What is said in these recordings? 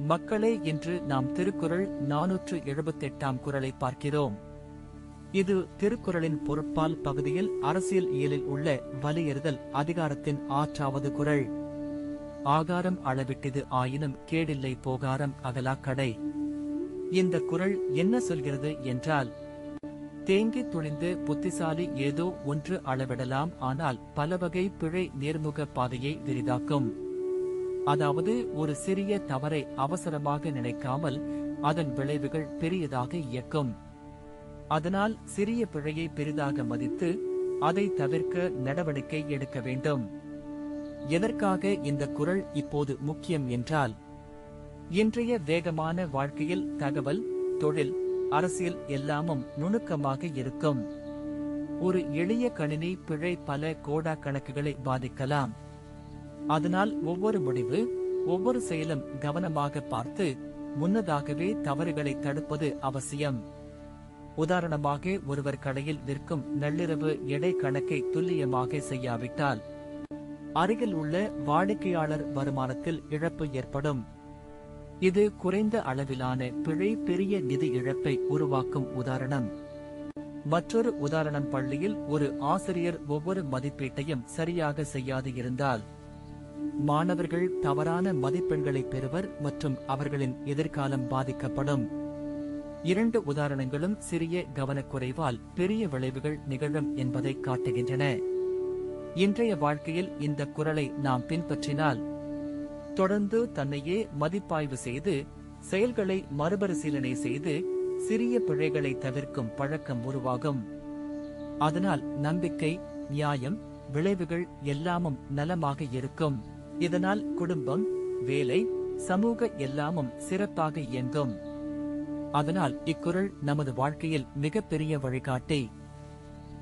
மக்களே, இன்று நாம் திருக்குறள் 478ஆம் குறளை பார்க்கிறோம். இது திருக்குறளின் பொருட்பால் பகுதியில் அரசியல் இயலில் உள்ள வலியுறுதல் அதிகாரத்தின் 6வது குறள். ஆகாரம் அளவிட்டிது ஆயினும் கேடில்லை போகாரம் அகலாக் கடை. இந்த குறள் என்ன சொல்கிறது என்றால், தேங்கி துணிந்து புத்திசாலி ஏதோ ஒன்று அளவிடலாம், ஆனால் பலவகை பிழை நேர்முக பாதையை விரிதாக்கும். அதாவது, ஒரு சிறிய தவறை அவசரமாக நினைக்காமல் அதன் விளைவுகள் பெரியதாக இயக்கும். அதனால் சிறிய பிழையை பெரிதாக மதித்து அதை தவிர்க்க நடவடிக்கை எடுக்க வேண்டும். எதற்காக இந்த குறள் இப்போது முக்கியம் என்றால், இன்றைய வேகமான வாழ்க்கையில் தகவல், தொழில், அரசியல் எல்லாமும் நுணுக்கமாக இருக்கும். ஒரு எளிய கணினி பிழை பல கோடா கணக்குகளை பாதிக்கலாம். அதனால் ஒவ்வொரு முடிவு, ஒவ்வொரு செயலும் கவனமாக பார்த்து முன்னதாகவே தவறுகளை தடுப்பது அவசியம். உதாரணமாக, ஒருவர் கடையில் விற்கும் நள்ளிரவு எடை கணக்கை துல்லியமாக செய்யாவிட்டால் அருகில் உள்ள வாடிக்கையாளர் வருமானத்தில் இழப்பு ஏற்படும். இது குறைந்த அளவிலான பிழை பெரிய நிதி இழப்பை உருவாக்கும் உதாரணம். மற்றொரு உதாரணம், பள்ளியில் ஒரு ஆசிரியர் ஒவ்வொரு மதிப்பீட்டையும் சரியாக செய்யாது இருந்தால் மாணவர்கள் தவறான மதிப்பெண்களை பெறுவர் மற்றும் அவர்களின் எதிர்காலம் பாதிக்கப்படும். இரண்டு உதாரணங்களும் சிறிய கவனக்குறைவால் பெரிய விளைவுகள் நிகழும் என்பதை காட்டுகின்றன. இன்றைய வாழ்க்கையில் இந்த குறளை நாம் பின்பற்றினால் தொடர்ந்து தன்னையே மதிப்பாய்வு செய்து செயல்களை மறுபரிசீலனை செய்து சிறிய பிழைகளை தவிர்க்கும் பழக்கம் உருவாகும். அதனால் நம்பிக்கை, நியாயம், விளைவுகள் எல்லாமும் நலமாக இருக்கும். இதனால் குடும்பம், வேலை, சமூக எல்லாமும் சிறப்பாக இயங்கும். அதனால் இக்குறள் நமது வாழ்க்கையில் மிகப்பெரிய வழிகாட்டி.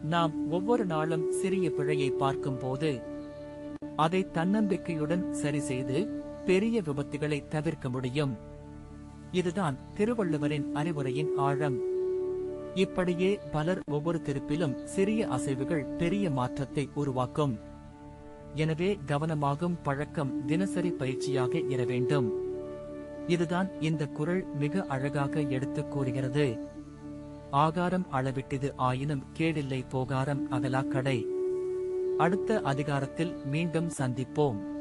நாம் ஒவ்வொரு நாளும் சிறிய பிழையை பார்க்கும் போது அதை தன்னம்பிக்கையுடன் சரி செய்து பெரிய விபத்துகளை தவிர்க்க முடியும். இதுதான் திருவள்ளுவரின் அறிவுரையின் ஆழம். இப்படியே பலர் ஒவ்வொரு திருப்பிலும் சிறிய அசைவுகள் பெரிய மாற்றத்தை உருவாக்கும். எனவே கவனமாகும் பழக்கம் தினசரி பயிற்சியாக இர வேண்டும். இதுதான் இந்த குறள் மிக அழகாக எடுத்துக் கூறுகிறது. ஆகாரம் அளவிட்டிது ஆயினும் கேடில்லை போகாரம் அகலாக் கடை. அடுத்த அதிகாரத்தில் மீண்டும் சந்திப்போம்.